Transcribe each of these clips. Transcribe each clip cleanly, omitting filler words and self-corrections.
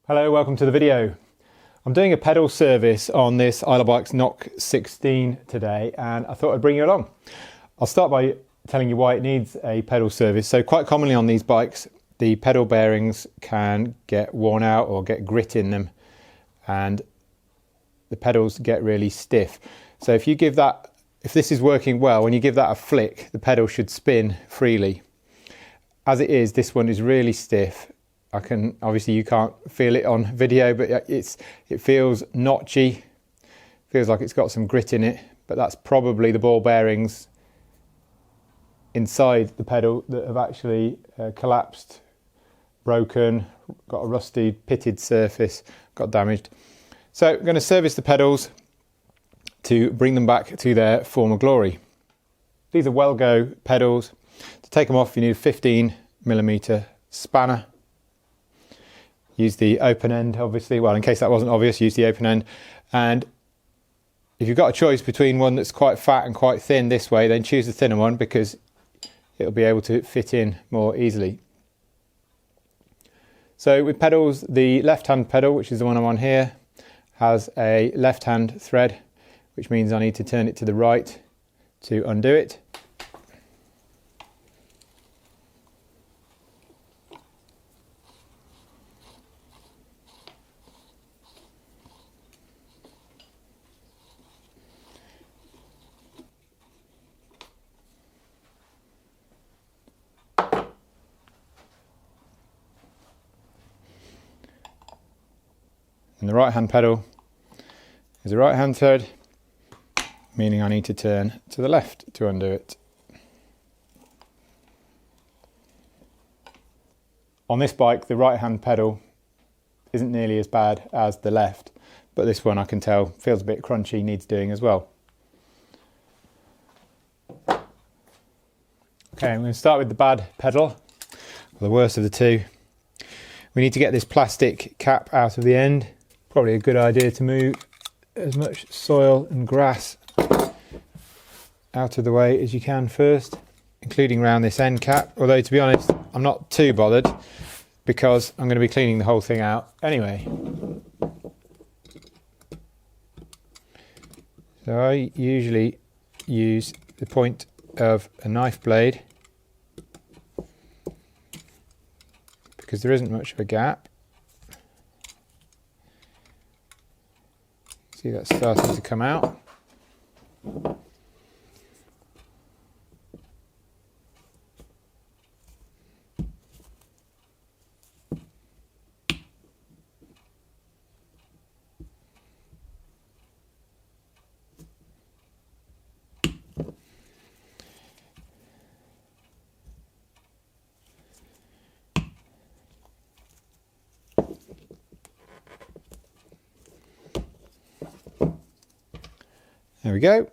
Hello, welcome to the video. I'm doing a pedal service on this Islabikes Cnoc 16 today, and I thought I'd bring you along. I'll start by telling you why it needs a pedal service. So quite commonly on these bikes, the pedal bearings can get worn out or get grit in them, and the pedals get really stiff. So if this is working well, when you give that a flick, the pedal should spin freely. As it is, this one is really stiff. Obviously you can't feel it on video, but it feels notchy, feels like it's got some grit in it, but that's probably the ball bearings inside the pedal that have actually collapsed, broken, got a rusty pitted surface, got damaged. So I'm going to service the pedals to bring them back to their former glory. These are Wellgo pedals. To take them off you need a 15mm spanner. Use the open end, obviously. Well, in case that wasn't obvious, use the open end. And if you've got a choice between one that's quite fat and quite thin this way, then choose the thinner one because it'll be able to fit in more easily. So with pedals, the left-hand pedal, which is the one I'm on here, has a left-hand thread, which means I need to turn it to the right to undo it. And the right hand pedal is a right hand thread, meaning I need to turn to the left to undo it. On this bike, the right hand pedal isn't nearly as bad as the left, but this one I can tell feels a bit crunchy, needs doing as well. Okay, I'm going to start with the bad pedal, or the worst of the two. We need to get this plastic cap out of the end. Probably a good idea to move as much soil and grass out of the way as you can first, including around this end cap. Although to be honest, I'm not too bothered because I'm going to be cleaning the whole thing out anyway. So I usually use the point of a knife blade because there isn't much of a gap. See, that's starting to come out. There we go.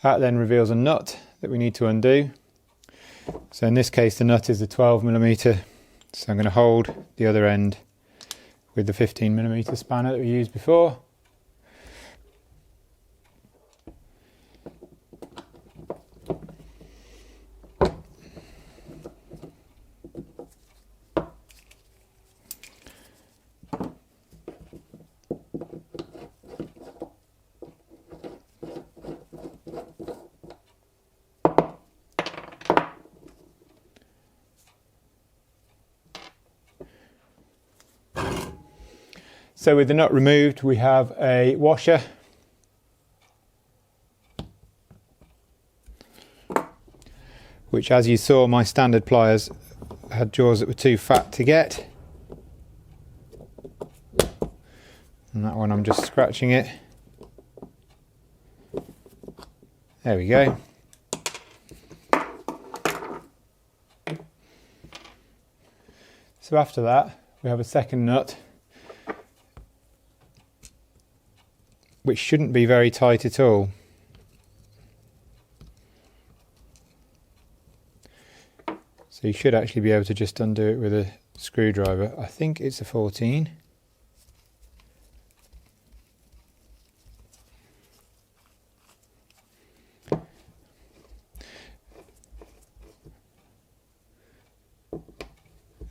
That then reveals a nut that we need to undo. So in this case the nut is a 12mm, so I'm going to hold the other end with the 15mm spanner that we used before. So with the nut removed, we have a washer. Which, as you saw, my standard pliers had jaws that were too fat to get. And that one I'm just scratching it. There we go. So after that, we have a second nut, which shouldn't be very tight at all. So you should actually be able to just undo it with a screwdriver. I think it's a 14.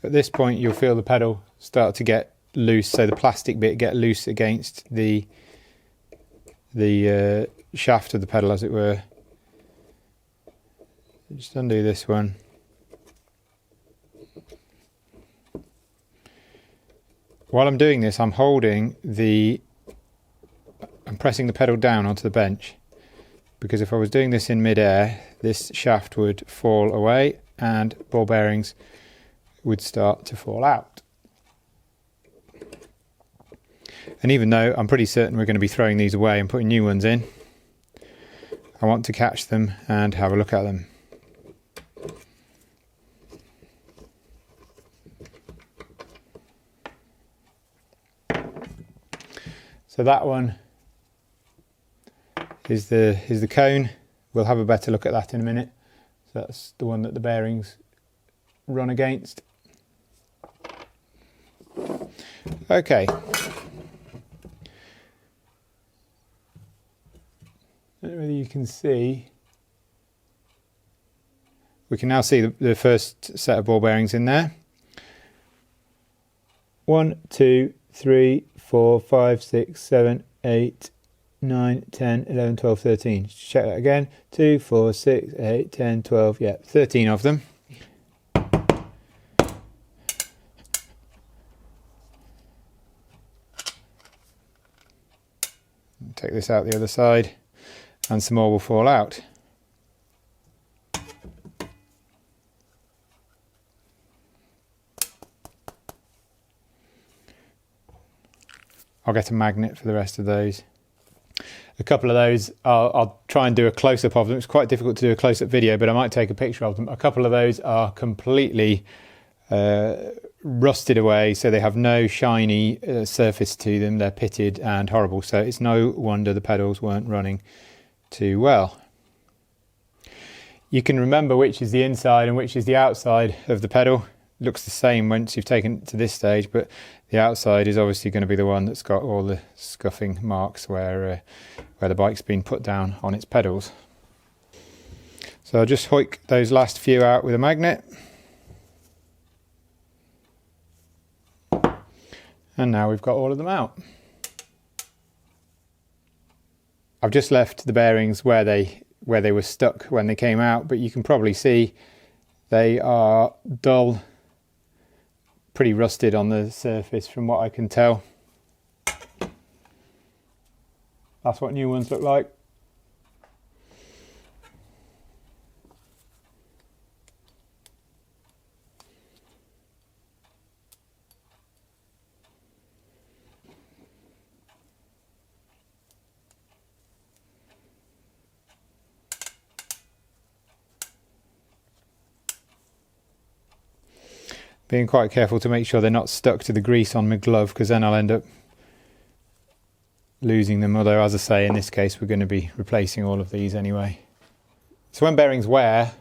At this point you'll feel the pedal start to get loose, so the plastic bit get loose against the shaft of the pedal, as it were. Just undo this one. While I'm doing this, I'm pressing the pedal down onto the bench, because if I was doing this in mid-air, this shaft would fall away and ball bearings would start to fall out. And even though I'm pretty certain we're going to be throwing these away and putting new ones in, I want to catch them and have a look at them. So that one is the cone. We'll have a better look at that in a minute. So that's the one that the bearings run against. Okay. I don't know whether you can see. We can now see the first set of ball bearings in there. 1, 2, 3, 4, 5, 6, 7, 8, 9, 10, 11, 12, 13. Check that again. 2, 4, 6, 8, 10, 12, yeah, 13 of them. Take this out the other side, and some more will fall out. I'll get a magnet for the rest of those. A couple of those, I'll try and do a close-up of them. It's quite difficult to do a close-up video, but I might take a picture of them. A couple of those are completely rusted away, so they have no shiny surface to them. They're pitted and horrible, so it's no wonder the pedals weren't running too well. You can remember which is the inside and which is the outside of the pedal. It looks the same once you've taken it to this stage, but the outside is obviously going to be the one that's got all the scuffing marks where the bike's been put down on its pedals. So I'll just hoik those last few out with a magnet. And now we've got all of them out. I've just left the bearings where they were stuck when they came out, but you can probably see they are dull, pretty rusted on the surface from what I can tell. That's what new ones look like. Being quite careful to make sure they're not stuck to the grease on my glove, because then I'll end up losing them. Although, as I say, in this case we're going to be replacing all of these anyway. So when bearings wear,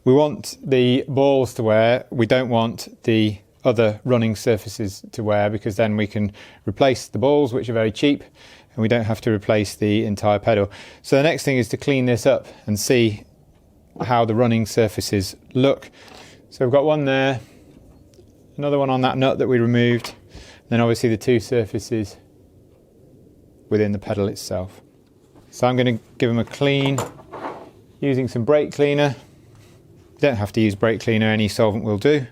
we want the balls to wear. We don't want the other running surfaces to wear, because then we can replace the balls, which are very cheap, and we don't have to replace the entire pedal. So the next thing is to clean this up and see how the running surfaces look. So we've got one there, another one on that nut that we removed, then obviously the two surfaces within the pedal itself. So I'm going to give them a clean using some brake cleaner. You don't have to use brake cleaner, any solvent will do.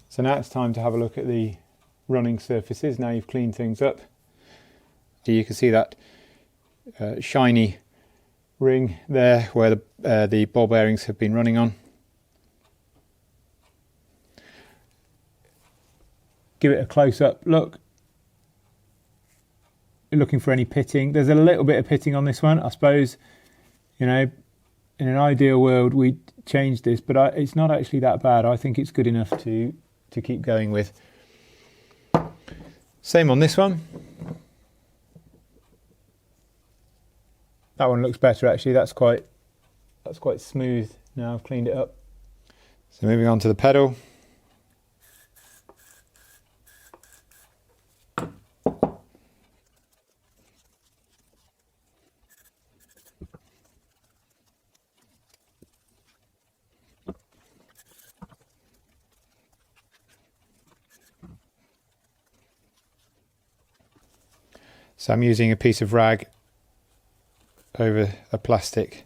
So now it's time to have a look at the running surfaces. Now you've cleaned things up. You can see that shiny ring there where the ball bearings have been running on. Give it a close-up look. You're looking for any pitting. There's a little bit of pitting on this one. I suppose, you know, in an ideal world we'd change this, but it's not actually that bad. I think it's good enough to keep going with. Same on this one. That one looks better actually. That's quite smooth now. I've cleaned it up. So moving on to the pedal. So I'm using a piece of rag over a plastic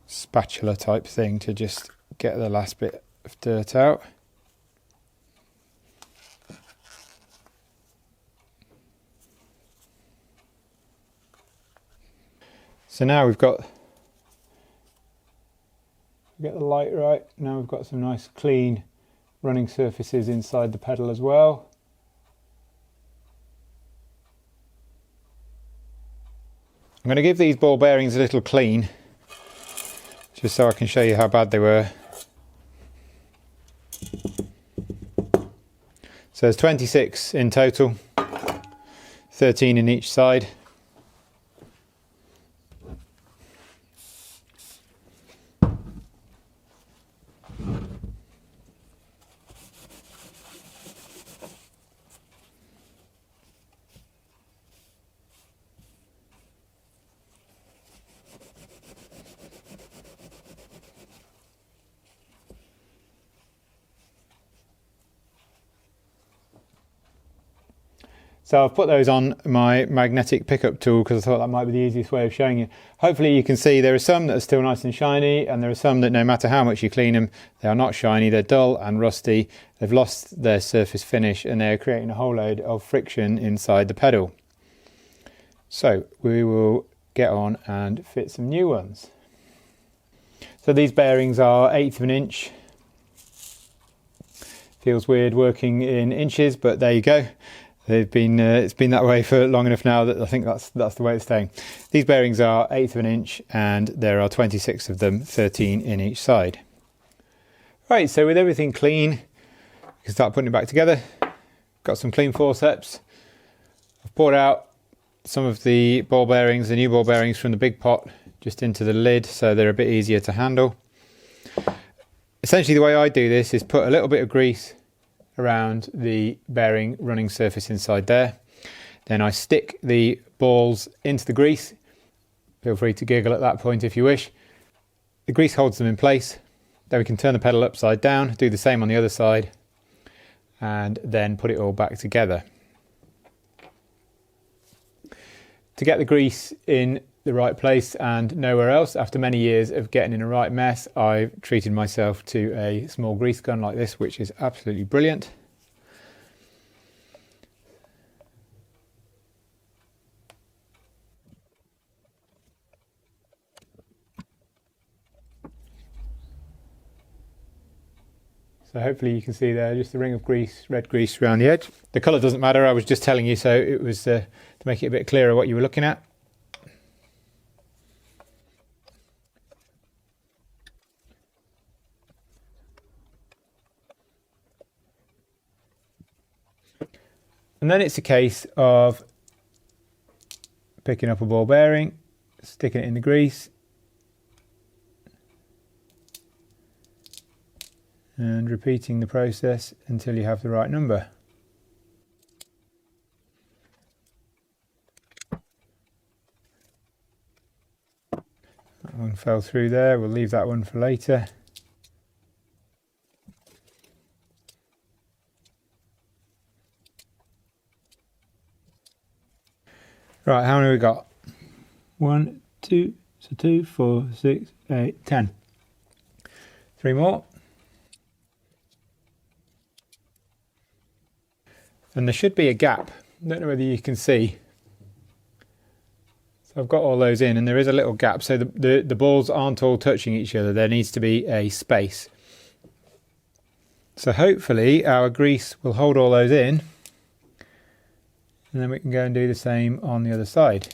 spatula type thing to just get the last bit of dirt out. So now we've got, get the light right, now we've got some nice clean running surfaces inside the pedal as well. I'm going to give these ball bearings a little clean, just so I can show you how bad they were. So there's 26 in total, 13 in each side. So I've put those on my magnetic pickup tool because I thought that might be the easiest way of showing you. Hopefully you can see there are some that are still nice and shiny, and there are some that no matter how much you clean them, they are not shiny, they're dull and rusty. They've lost their surface finish and they're creating a whole load of friction inside the pedal. So we will get on and fit some new ones. So these bearings are 1/8 of an inch. Feels weird working in inches, but there you go. They've been it's been that way for long enough now that I think that's the way it's staying. These bearings are 1/8 of an inch and there are 26 of them, 13 in each side. Right, so with everything clean, you can start putting it back together. Got some clean forceps. I've poured out some of the ball bearings, the new ball bearings from the big pot, just into the lid so they're a bit easier to handle. Essentially the way I do this is put a little bit of grease around the bearing running surface inside there. Then I stick the balls into the grease. Feel free to giggle at that point if you wish. The grease holds them in place. Then we can turn the pedal upside down, do the same on the other side, and then put it all back together. To get the grease in the right place and nowhere else, after many years of getting in a right mess, I've treated myself to a small grease gun like this, which is absolutely brilliant. So hopefully you can see there just a ring of grease, red grease around the edge. The colour doesn't matter, I was just telling you, so it was to make it a bit clearer what you were looking at. And then it's a case of picking up a ball bearing, sticking it in the grease, and repeating the process until you have the right number. That one fell through there, we'll leave that one for later. Right, how many we got? 1, 2, so 2, 4, 6, 8, 10. 3 more. And there should be a gap. I don't know whether you can see. So I've got all those in and there is a little gap. So the balls aren't all touching each other. There needs to be a space. So hopefully our grease will hold all those in. And then we can go and do the same on the other side.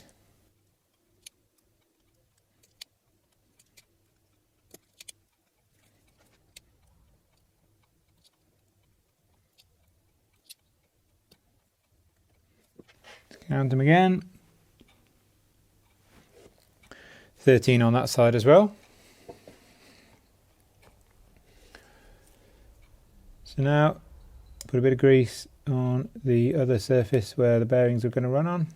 Count them again. 13 on that side as well. So now put a bit of grease on the other surface where the bearings are going to run on.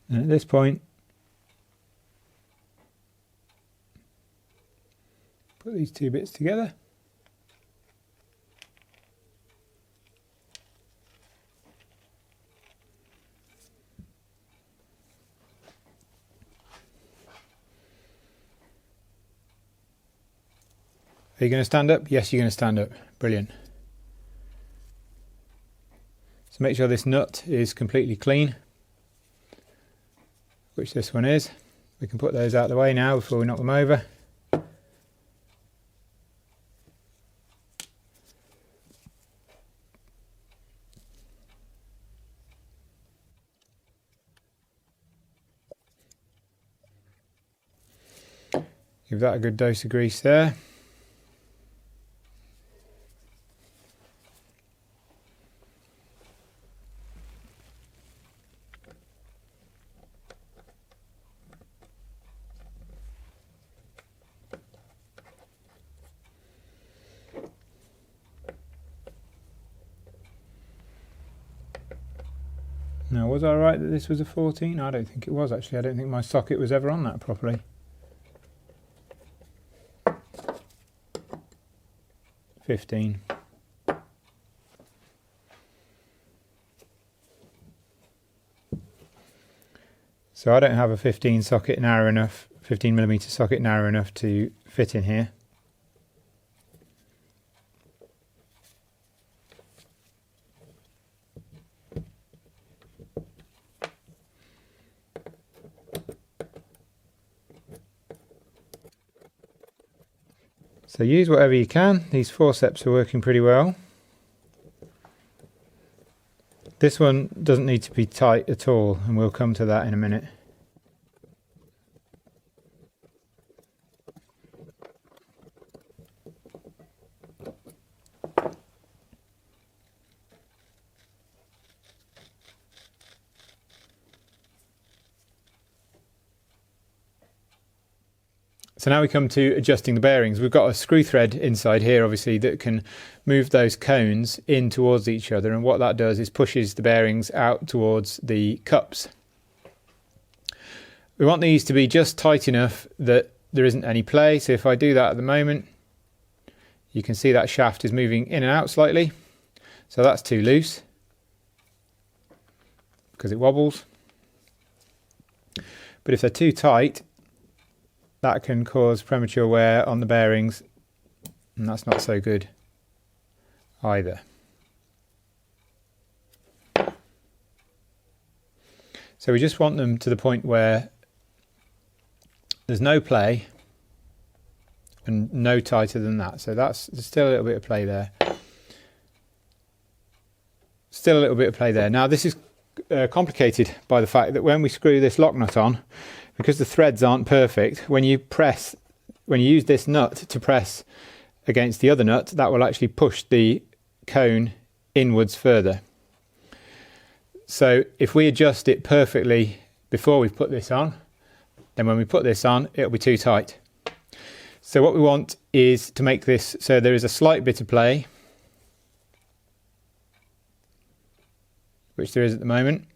And at this point, put these two bits together. Are you going to stand up? Yes, you're going to stand up. Brilliant. So make sure this nut is completely clean, which this one is. We can put those out of the way now before we knock them over. Give that a good dose of grease there. Now, was I right that this was a 14? I don't think it was actually. I don't think my socket was ever on that properly. 15. So I don't have a 15 socket narrow enough, 15mm socket narrow enough to fit in here. So use whatever you can. These forceps are working pretty well. This one doesn't need to be tight at all, and we'll come to that in a minute. So now we come to adjusting the bearings. We've got a screw thread inside here, obviously, that can move those cones in towards each other, and what that does is pushes the bearings out towards the cups. We want these to be just tight enough that there isn't any play. So if I do that at the moment, you can see that shaft is moving in and out slightly. So that's too loose because it wobbles. But if they're too tight, that can cause premature wear on the bearings, and that's not so good either. So we just want them to the point where there's no play and no tighter than that. So there's still a little bit of play there. Still a little bit of play there. Now this is complicated by the fact that when we screw this lock nut on, because the threads aren't perfect, when you use this nut to press against the other nut, that will actually push the cone inwards further. So if we adjust it perfectly before we put this on, then when we put this on, it'll be too tight. So what we want is to make this so there is a slight bit of play, which there is at the moment.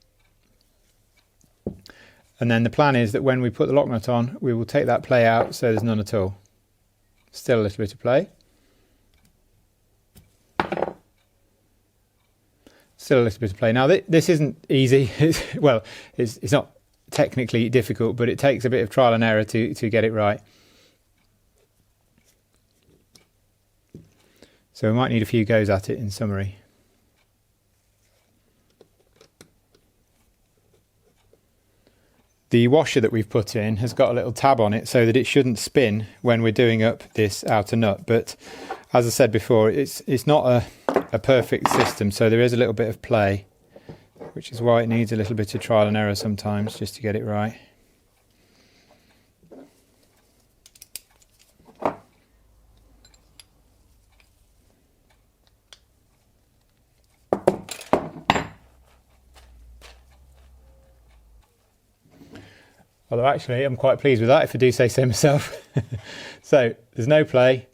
And then the plan is that when we put the lock nut on, we will take that play out so there's none at all. Still a little bit of play. Still a little bit of play. Now this isn't easy. It's not technically difficult, but it takes a bit of trial and error to get it right. So we might need a few goes at it in summary. The washer that we've put in has got a little tab on it so that it shouldn't spin when we're doing up this outer nut. But as I said before, it's not a perfect system, so there is a little bit of play, which is why it needs a little bit of trial and error sometimes just to get it right. Although actually I'm quite pleased with that, if I do say so myself. So there's no play,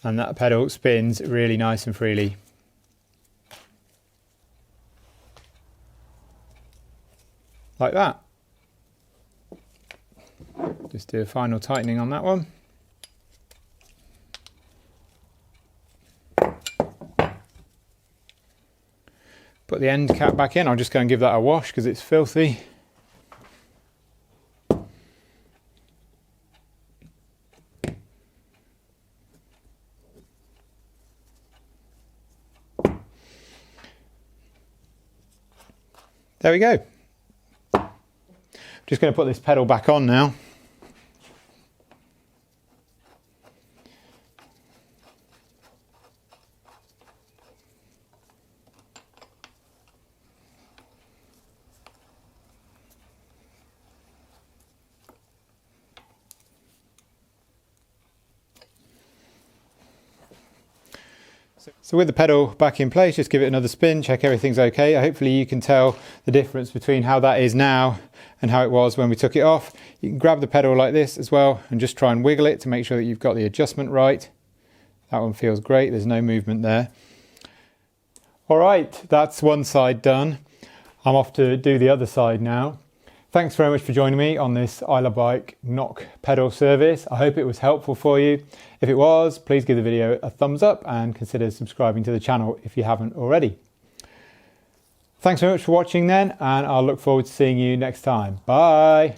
and that pedal spins really nice and freely. Like that. Just do a final tightening on that one. Put the end cap back in. I'll just go and give that a wash because it's filthy. There we go. Just going to put this pedal back on now. So with the pedal back in place, just give it another spin, check everything's okay. Hopefully you can tell the difference between how that is now and how it was when we took it off. You can grab the pedal like this as well and just try and wiggle it to make sure that you've got the adjustment right. That one feels great, there's no movement there. All right, that's one side done. I'm off to do the other side now. Thanks very much for joining me on this Islabike Cnoc pedal service. I hope it was helpful for you. If it was, please give the video a thumbs up and consider subscribing to the channel if you haven't already. Thanks very much for watching then, and I'll look forward to seeing you next time. Bye.